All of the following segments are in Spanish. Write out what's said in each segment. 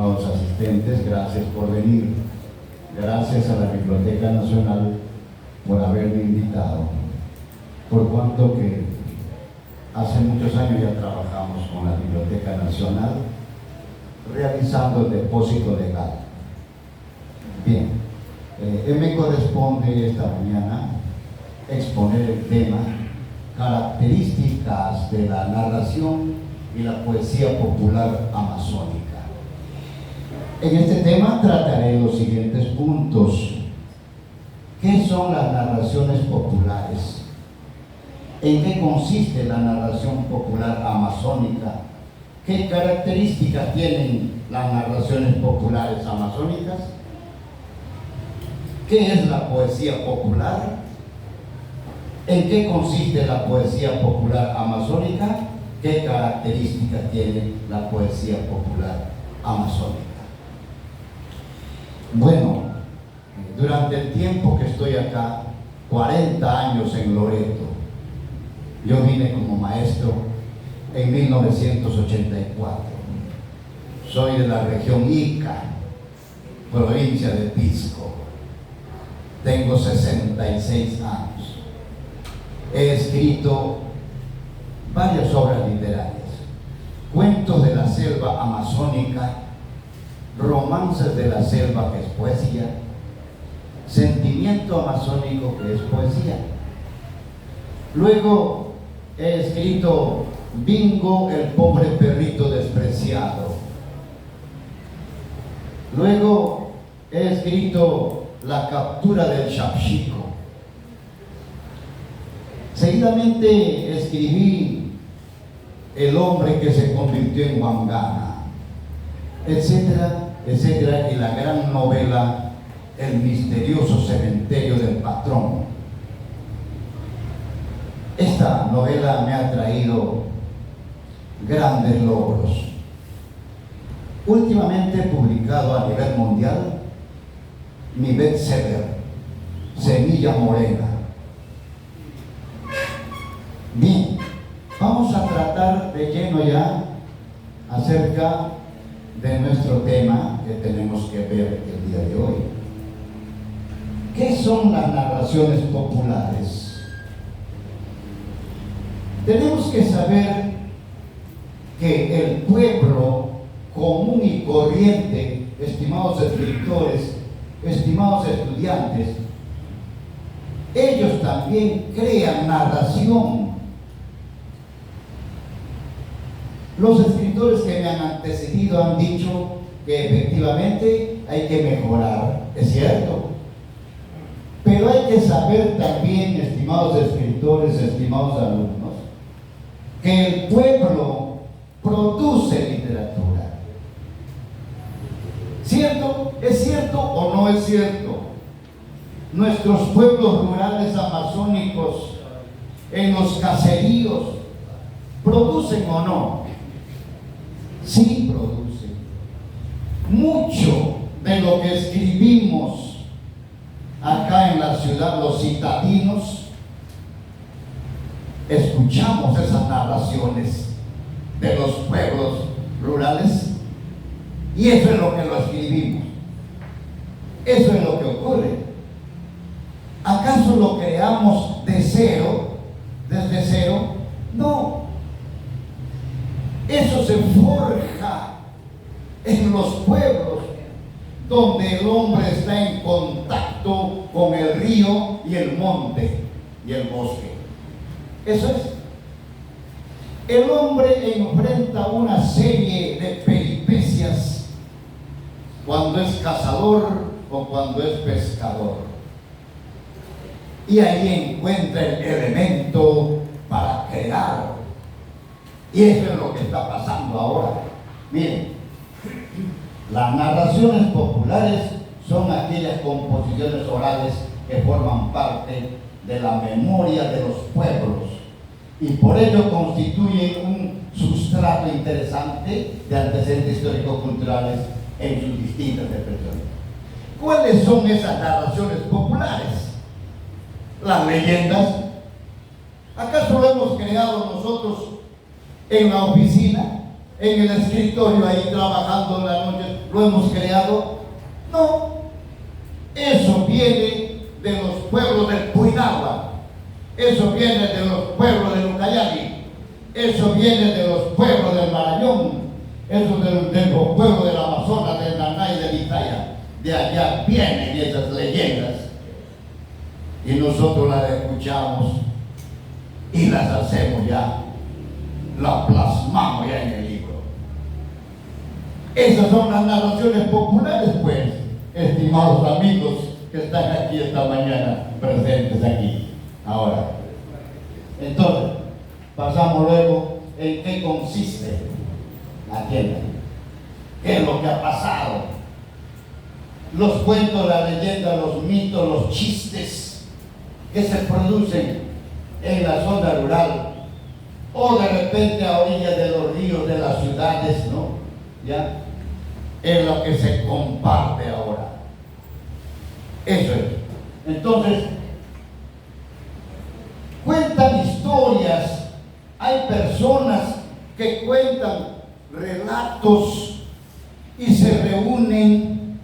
A los asistentes, gracias por venir. Gracias a la Biblioteca Nacional por haberme invitado. Por cuanto que hace muchos años ya trabajamos con la Biblioteca Nacional realizando el depósito legal. Bien, me corresponde esta mañana exponer el tema características de la narración y la poesía popular amazónica. En este tema trataré los siguientes puntos. ¿Qué son las narraciones populares? ¿En qué consiste la narración popular amazónica? ¿Qué características tienen las narraciones populares amazónicas? ¿Qué es la poesía popular? ¿En qué consiste la poesía popular amazónica? ¿Qué características tiene la poesía popular amazónica? Bueno, durante el tiempo que estoy acá, 40 años en Loreto, yo vine como maestro en 1984. Soy de la región Ica, provincia de Pisco. Tengo 66 años. He escrito varias obras literarias, cuentos de la selva amazónica, romances de la selva, que es poesía, sentimiento amazónico, que es poesía. Luego he escrito Bingo, el pobre perrito despreciado. Luego he escrito La captura del Chapchico. Seguidamente escribí El hombre que se convirtió en Wangana, etcétera, etcétera, y la gran novela El misterioso cementerio del patrón. Esta novela me ha traído grandes logros. Últimamente he publicado a nivel mundial mi bestseller, Semilla Morena. Bien, vamos a tratar de lleno ya acerca de nuestro tema que tenemos que ver el día de hoy. ¿Qué son las narraciones populares? Tenemos que saber que el pueblo común y corriente, estimados escritores, estimados estudiantes, ellos también crean narración. Los escritores que me han antecedido han dicho que efectivamente hay que mejorar, es cierto. Pero hay que saber también, estimados escritores, estimados alumnos, que el pueblo produce literatura. ¿Cierto? ¿Es cierto o no es cierto? Nuestros pueblos rurales amazónicos, en los caseríos, ¿producen o no? Sí, producen. Mucho de lo que escribimos acá en la ciudad, los citadinos, escuchamos esas narraciones de los pueblos rurales y eso es lo que lo escribimos. Eso es lo que ocurre. ¿Acaso lo creamos de cero, desde cero? No. Eso se forja en los pueblos donde el hombre está en contacto con el río y el monte y el bosque. Eso es. El hombre enfrenta una serie de peripecias cuando es cazador o cuando es pescador. Y ahí encuentra el elemento para crear. Y eso es lo que está pasando ahora. Miren, las narraciones populares son aquellas composiciones orales que forman parte de la memoria de los pueblos y por ello constituyen un sustrato interesante de antecedentes histórico-culturales en sus distintas expresiones. ¿Cuáles son esas narraciones populares? Las leyendas. ¿Acaso lo hemos creado nosotros en la oficina, en el escritorio ahí trabajando en la noche, lo hemos creado. No, eso viene de los pueblos del Puinagua, eso viene de los pueblos de Ucayali, eso viene de los pueblos del Marañón, eso de los pueblos del Amazonas, del Naná y de Vitaya. De allá vienen esas leyendas y nosotros las escuchamos y las hacemos ya, las plasmamos ya en el libro. Esas son las narraciones populares, pues, estimados amigos que están aquí esta mañana, presentes aquí. Ahora, entonces, pasamos luego en qué consiste la tienda, qué es lo que ha pasado. Los cuentos, la leyenda, los mitos, los chistes que se producen en la zona rural o de repente a orillas de los ríos de las ciudades, ¿no? ¿Ya? Es lo que se comparte ahora. Eso es. Entonces, cuentan historias. Hay personas que cuentan relatos y se reúnen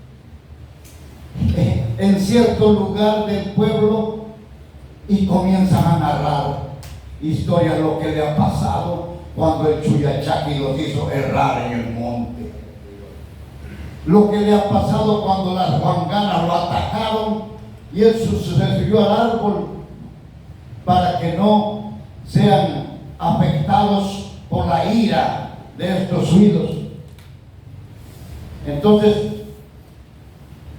en cierto lugar del pueblo y comienzan a narrar historias, lo que le ha pasado cuando el Chuyachaki los hizo errar en el monte, lo que le ha pasado cuando las huanganas lo atacaron y él se subió al árbol para que no sean afectados por la ira de estos suidos. Entonces,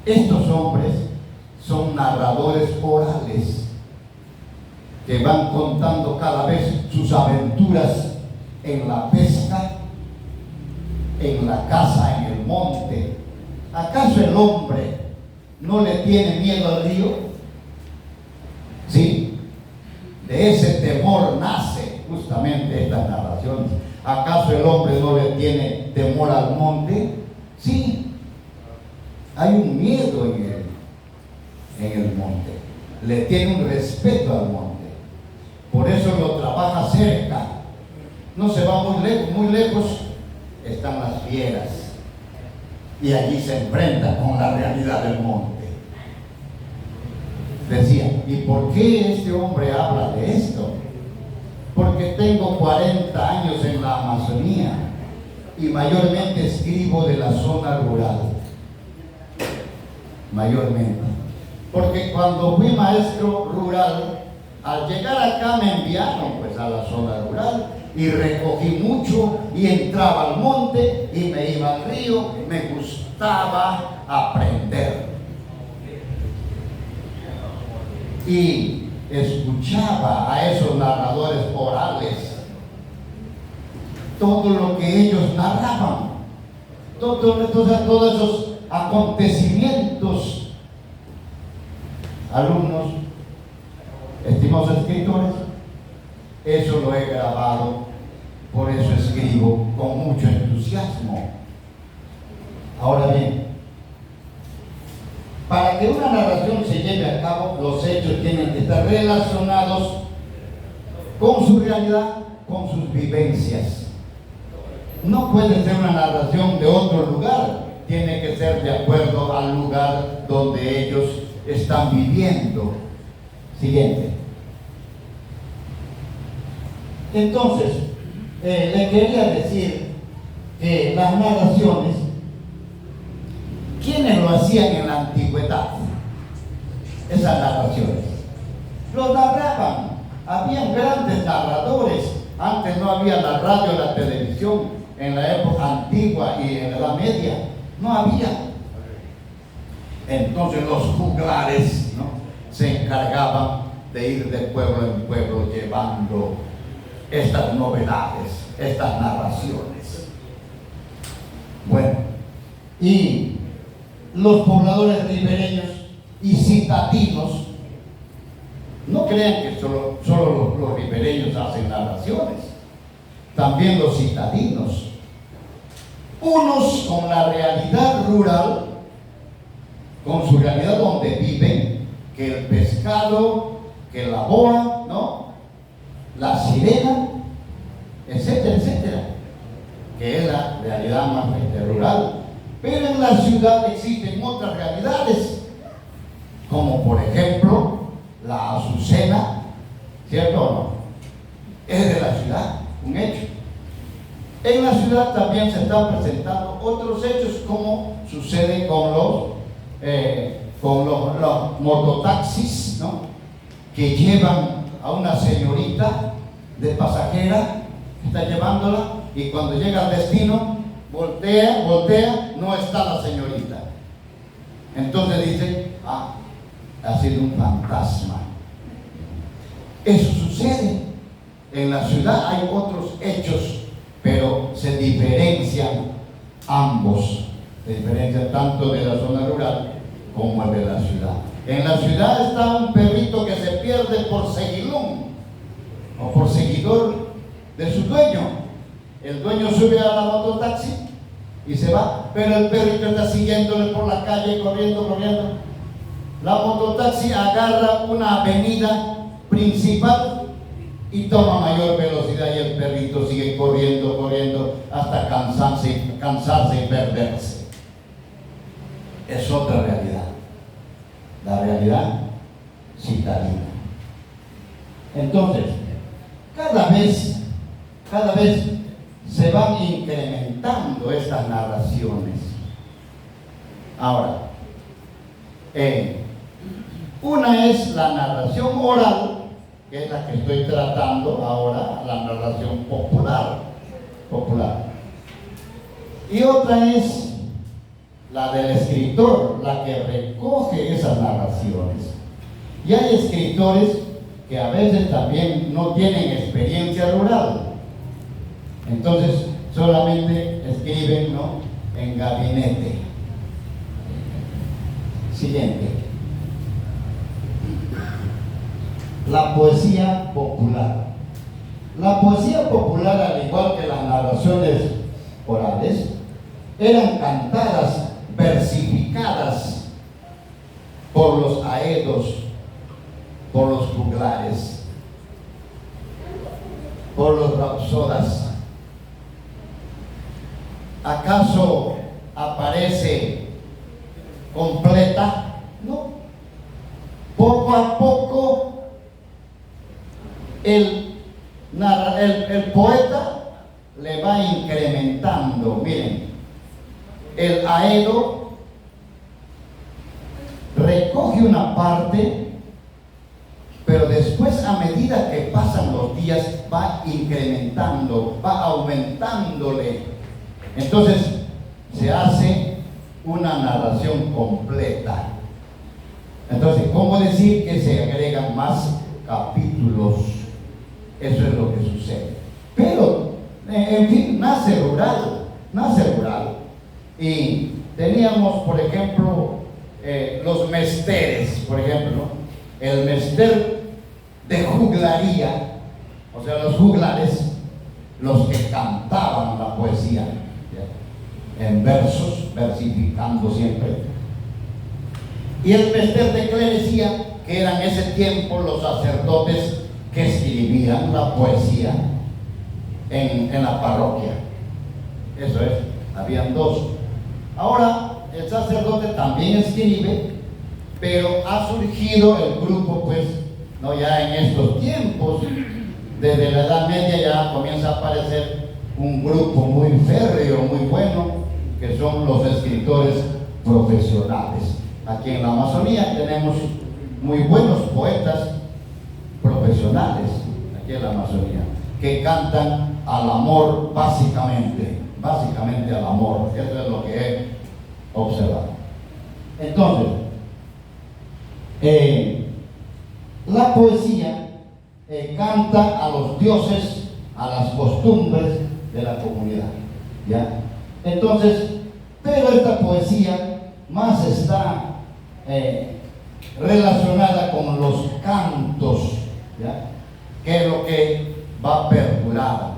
estos hombres son narradores orales que van contando cada vez sus aventuras en la pesca, en la caza, en el monte. ¿Acaso el hombre no le tiene miedo al río? Sí, de ese temor nace justamente estas narraciones. ¿Acaso el hombre no le tiene temor al monte? Sí, hay un miedo en el monte, le tiene un respeto al monte, por eso lo trabaja cerca, no se va muy lejos están las fieras y allí se enfrenta con la realidad del monte. Decía, ¿y por qué este hombre habla de esto? Porque tengo 40 años en la Amazonía y mayormente escribo de la zona rural. Mayormente, porque cuando fui maestro rural, al llegar acá me enviaron pues a la zona rural y recogí mucho y entraba al monte y me iba al río, me gustaba aprender y escuchaba a esos narradores orales todo lo que ellos narraban, todos esos acontecimientos. Alumnos, estimados escritores, eso lo he grabado, por eso escribo con mucho entusiasmo. Ahora bien, para que una narración se lleve a cabo, los hechos tienen que estar relacionados con su realidad, con sus vivencias. No puede ser una narración de otro lugar, tiene que ser de acuerdo al lugar donde ellos están viviendo. Siguiente. Entonces, le quería decir que las narraciones, ¿quiénes lo hacían en la antigüedad? Esas narraciones. Lo narraban. Habían grandes narradores. Antes no había la radio, la televisión. En la época antigua y en la Edad Media no había. Entonces los juglares, ¿no?, se encargaban de ir de pueblo en pueblo llevando estas novedades, estas narraciones. Bueno, y los pobladores ribereños y citadinos, no crean que solo los ribereños hacen narraciones, también los citadinos, unos con la realidad rural, con su realidad donde viven, que el pescado, que la boa, ¿no?, la sirena, etcétera, etcétera. que es la realidad más rural. Pero en la ciudad existen otras realidades, como por ejemplo la azucena, ¿cierto o no? Es de la ciudad, un hecho. En la ciudad también se están presentando otros hechos, como sucede con los mototaxis, ¿no? Que llevan a una señorita de pasajera, está llevándola, y cuando llega al destino, voltea, no está la señorita. Entonces dice, ha sido un fantasma. Eso sucede. En la ciudad hay otros hechos, pero se diferencian ambos. Se diferencian tanto de la zona rural como el de la ciudad. En la ciudad está un perrito que se pierde por seguilón o por seguidor de su dueño. El dueño sube a la mototaxi y se va, pero el perrito está siguiéndole por la calle, corriendo. La mototaxi agarra una avenida principal y toma mayor velocidad, y el perrito sigue corriendo hasta cansarse y perderse. Es otra realidad, la realidad citadina. Entonces, cada vez se van incrementando estas narraciones. Ahora, una es la narración oral, que es la que estoy tratando ahora, la narración popular. Y otra es la del escritor, la que recoge esas narraciones. Y hay escritores que a veces también no tienen experiencia rural, entonces solamente escriben, ¿no?, en gabinete. Siguiente. La poesía popular. La poesía popular, al igual que las narraciones orales, eran cantadas, versificadas por los aedos, por los juglares, por los rapsodas. ¿Acaso aparece completa? No. Poco a poco el poeta le va incrementando. Miren, el aedo recoge una parte, pero después, a medida que pasan los días, va incrementando, va aumentándole. Entonces se hace una narración completa. Entonces, ¿cómo decir que se agregan más capítulos? Eso es lo que sucede. Pero, en fin, nace rural. Y teníamos, por ejemplo, los mesteres, por ejemplo, ¿no? El mester de juglaría, o sea, los juglares, los que cantaban la poesía, ¿ya?, en versos, versificando siempre. Y el mester de clerecía, que eran en ese tiempo los sacerdotes que escribían la poesía en la parroquia. Eso es, habían dos. Ahora el sacerdote también escribe, pero ha surgido el grupo, pues, no ya en estos tiempos, desde la Edad Media ya comienza a aparecer un grupo muy férreo, muy bueno, que son los escritores profesionales. Aquí en la Amazonía tenemos muy buenos poetas profesionales, aquí en la Amazonía, que cantan al amor, básicamente al amor. Eso es lo que he observado. Entonces, la poesía canta a los dioses, a las costumbres de la comunidad, ¿ya? Entonces, pero esta poesía más está relacionada con los cantos, ¿ya?, que es lo que va a perdurar,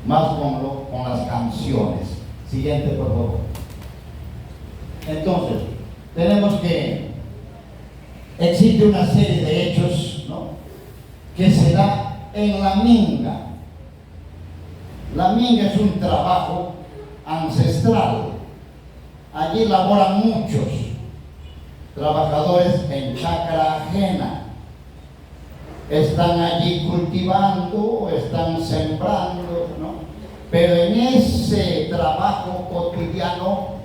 más con las canciones. Siguiente, por favor. Entonces, tenemos que existe una serie de hechos, ¿no?, que se da en la minga. La minga es un trabajo ancestral. Allí laboran muchos trabajadores en chacra ajena. Están allí cultivando, están sembrando, ¿no? Pero en ese trabajo cotidiano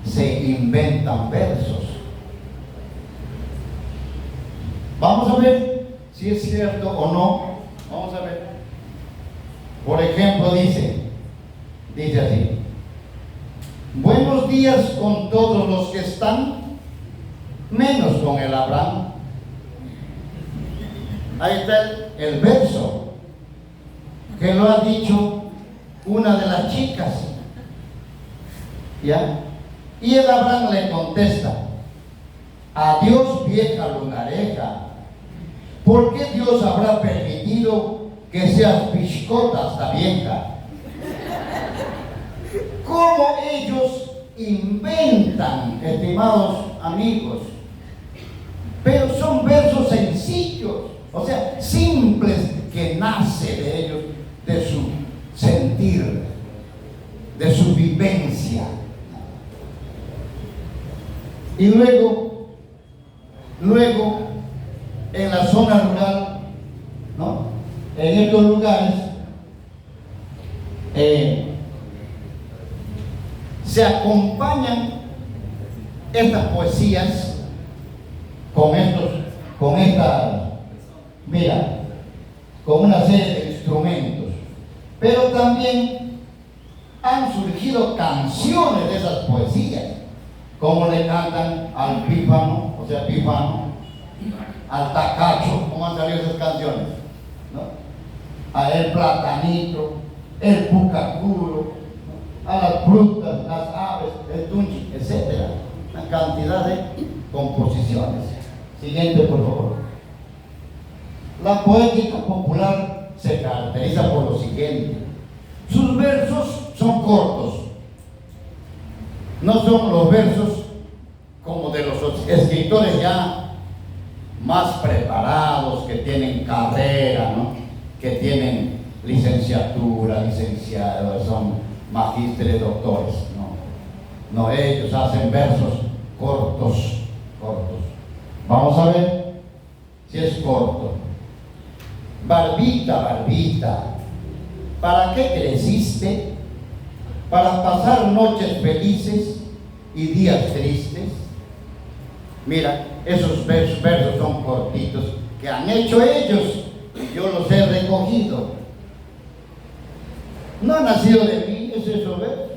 se inventan versos. Vamos a ver si es cierto o no. Vamos a ver. Por ejemplo, dice así: buenos días con todos los que están, menos con el Abraham. Ahí está el verso que lo ha dicho una de las chicas, ¿ya? Y el Abraham le contesta: adiós, vieja lunareja, ¿por qué Dios habrá permitido que seas piscota hasta vieja? ¿Cómo ellos inventan, estimados amigos? Pero son versos sencillos, o sea, simples, que nace de ellos, de su sentir, de su vivencia. Y luego, en la zona rural, ¿no? En estos lugares, se acompañan estas poesías con una serie de instrumentos, pero también han surgido canciones de esas poesías, como le cantan al pífano, al tacacho, como han salido esas canciones, ¿no? A el platanito, el pucacuro, a las frutas, las aves, el tunchi, etc. Una cantidad de composiciones. Siguiente, por favor. La poética popular se caracteriza por lo siguiente: sus versos son cortos, no son los versos como de los escritores ya más preparados, que tienen carrera, ¿no? Que tienen licenciatura, licenciados, son magísteres, doctores. No, ellos hacen versos cortos. Vamos a ver si es corto. Barbita, barbita, ¿para qué creciste? ¿Para pasar noches felices y días tristes? Mira, esos versos son cortitos, que han hecho ellos, y yo los he recogido. No ha nacido de mí, es esos versos.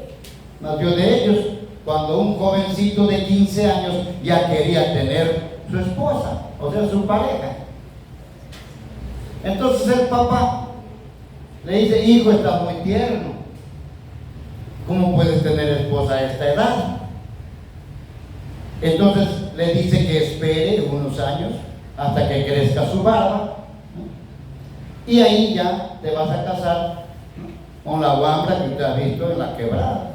Nació de ellos cuando un jovencito de 15 años ya quería tener su esposa, o sea, su pareja. Entonces el papá le dice: hijo, estás muy tierno, ¿cómo puedes tener esposa a esta edad? Entonces le dice que espere unos años hasta que crezca su barba, ¿no? Y ahí ya te vas a casar con la guambra que usted ha visto en la quebrada.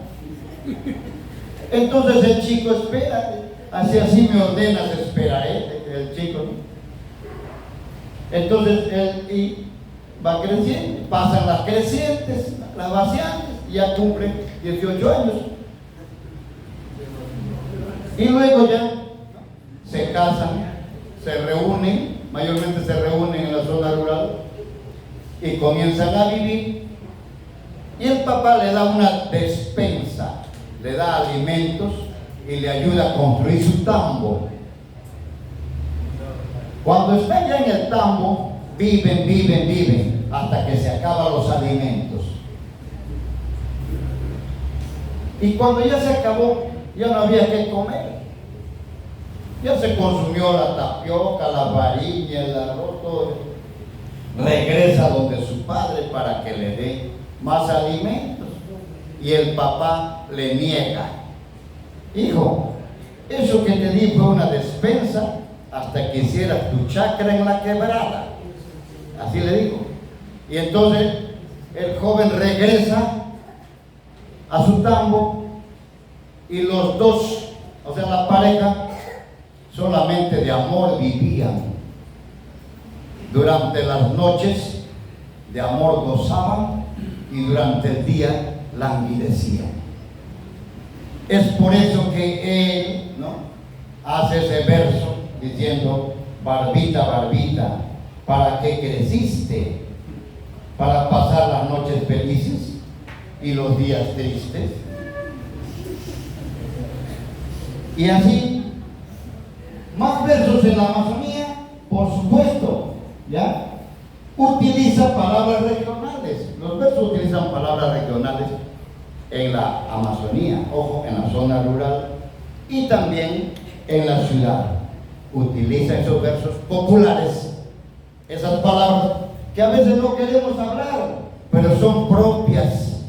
Entonces el chico espera, así me ordenas, esperaré, el chico, ¿no? Entonces él va creciendo, pasan las crecientes, las vaciantes, y ya cumple 18 años. Y luego ya se casan, se reúnen, mayormente se reúnen en la zona rural, y comienzan a vivir. Y el papá le da una despensa, le da alimentos y le ayuda a construir su tambo. Cuando están ya en el tambo, viven hasta que se acaban los alimentos. Y cuando ya se acabó, ya no había que comer. Ya se consumió la tapioca, la varilla, el arroz, todo. Regresa donde su padre para que le dé más alimentos. Y el papá le niega: hijo, eso que te di fue una despensa hasta que hicieras tu chacra en la quebrada. Así le dijo. Y entonces el joven regresa a su tambo, y los dos, o sea, la pareja, solamente de amor vivían. Durante las noches de amor gozaban, y durante el día languidecían. Es por eso que él, ¿no?, hace ese verso diciendo: barbita, barbita, ¿para qué creciste? ¿Para pasar las noches felices y los días tristes? Y así, más versos en la Amazonía, por supuesto, ¿ya? Utiliza palabras regionales. Los versos utilizan palabras regionales en la Amazonía, ojo, en la zona rural y también en la ciudad. Utiliza esos versos populares, esas palabras que a veces no queremos hablar, pero son propias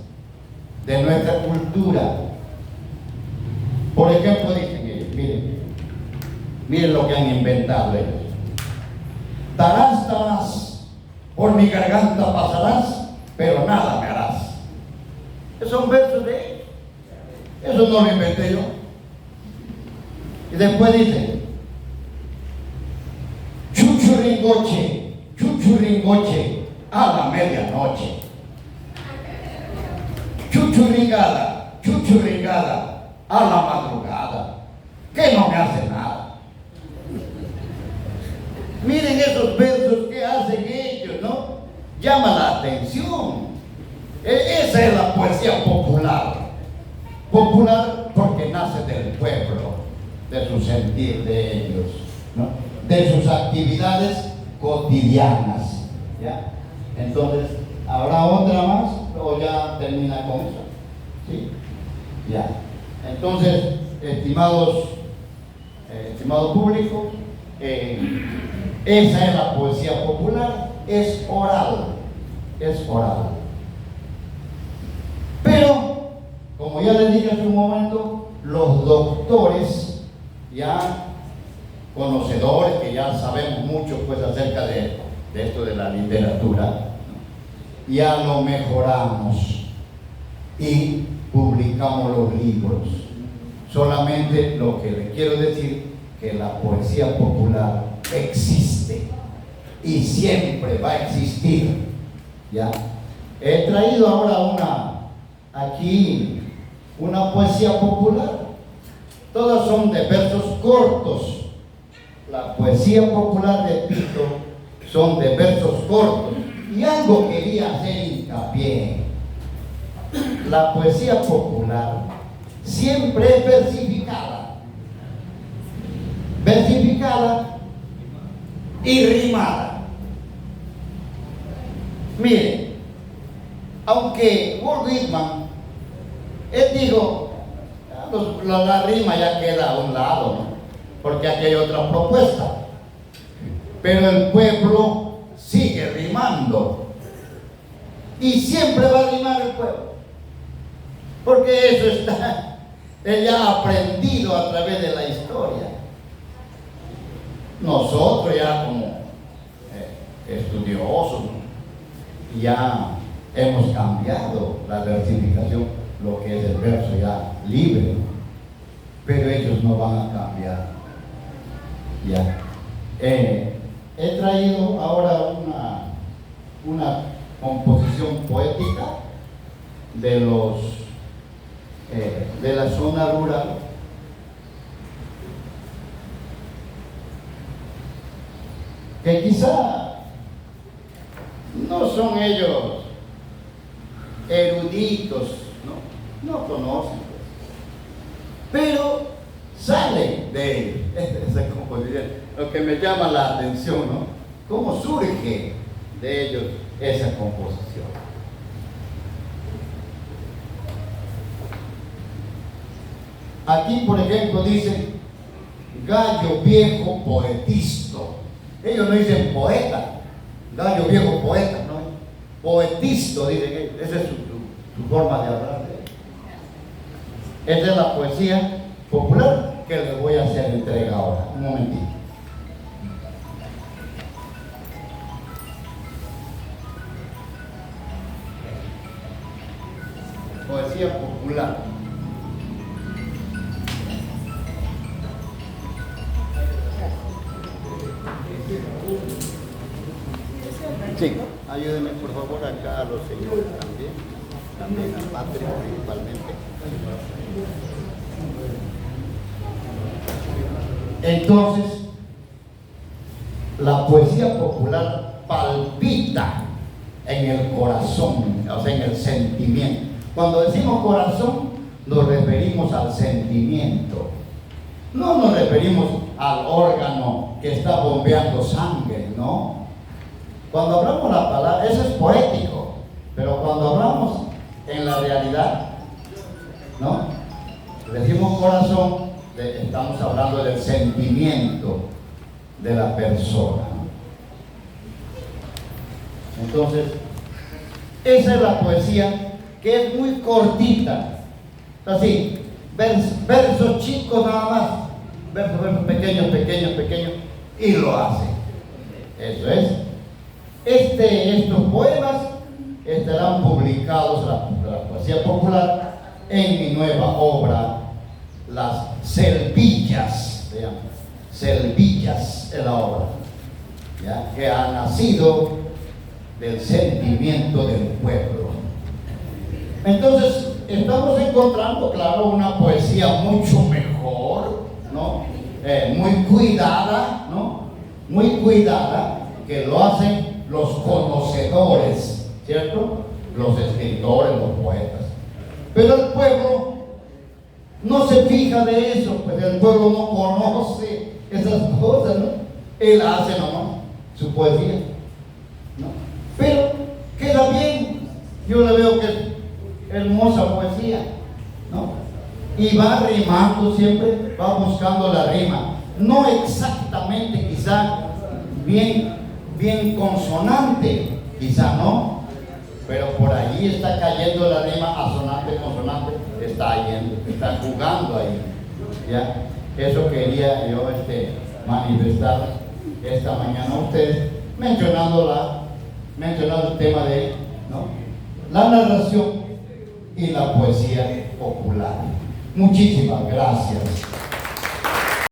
de nuestra cultura. Por ejemplo, dicen ellos, miren lo que han inventado ellos. Darás, darás, por mi garganta pasarás, pero nada me harás. Esos son versos de ellos. Eso no lo inventé yo. Y después dice: chuchuringoche, chuchuringoche, a la medianoche. Chuchuringada, chuchuringada, a la madrugada, que no me hace nada. Miren esos versos que hacen ellos, ¿no? Llama la atención. Esa es la poesía popular. Popular porque nace del pueblo, de su sentir de ellos, ¿no?, de sus actividades cotidianas, ¿ya? Entonces, ¿habrá otra más o ya termina con eso? ¿Sí? Ya. Entonces, estimado público, esa es la poesía popular, es oral, es oral. Pero, como ya les dije hace un momento, los doctores, ya conocedores, que ya sabemos mucho pues acerca de esto de la literatura, ya lo mejoramos y publicamos los libros. Solamente lo que le quiero decir, que la poesía popular existe y siempre va a existir, ¿ya? He traído ahora aquí una poesía popular. Todas son de versos cortos. La poesía popular, repito, son de versos cortos. Y algo quería hacer hincapié. La poesía popular siempre es versificada. Versificada y rimada. Miren, aunque Walt Whitman, él dijo, la rima ya queda a un lado, ¿no?, porque aquí hay otra propuesta. Pero el pueblo sigue rimando. Y siempre va a rimar el pueblo. Porque eso está, él ya ha aprendido a través de la historia. Nosotros ya como estudiosos, ¿no?, ya hemos cambiado la versificación, lo que es el verso ya libre, pero ellos no van a cambiar. Ya. He traído ahora una composición poética de la zona rural, que quizá no son ellos eruditos, no conocen, pero salen de ellos. Esa composición, lo que me llama la atención, ¿no?, cómo surge de ellos esa composición. Aquí, por ejemplo, dicen gallo viejo poetisto. Ellos no dicen poeta, gallo viejo poeta, ¿no? Poetisto, dicen ellos. Esa es su forma de hablar de ellos. Esa es la poesía popular que les voy a hacer entrega ahora. Un momentito. Poesía popular. Sí, ayúdenme por favor acá a los señores también. también a Patria principalmente. Entonces, la poesía popular palpita en el corazón, o sea, en el sentimiento. Cuando decimos corazón, nos referimos al sentimiento. No nos referimos al órgano que está bombeando sangre, ¿no? Cuando hablamos la palabra, eso es poético, pero cuando hablamos en la realidad, ¿no? Decimos corazón, estamos hablando del sentimiento de la persona. Entonces, esa es la poesía, que es muy cortita, así, versos chicos nada más, versos pequeños, y lo hace. Eso es. Estos poemas estarán publicados, la poesía popular, en mi nueva obra, Las Selvillas. Vean, Selvillas es la obra, ¿ya? Que ha nacido del sentimiento del pueblo. Entonces, estamos encontrando, claro, una poesía mucho mejor, ¿no? Muy cuidada, ¿no? Muy cuidada, que lo hacen los conocedores, ¿cierto? Los escritores, los poetas. Pero el pueblo no se fija de eso, pues el pueblo no conoce esas cosas, ¿no? Él hace nomás su poesía, ¿no? Pero queda bien. Yo le veo que es hermosa poesía, ¿no? Y va rimando siempre, va buscando la rima. No exactamente, quizá bien consonante, quizá no, pero por allí está cayendo la rima asonante, consonante, está yendo, está jugando ahí, ¿ya? Eso quería yo manifestar esta mañana a ustedes, mencionando el tema de, ¿no?, la narración y la poesía popular. Muchísimas gracias.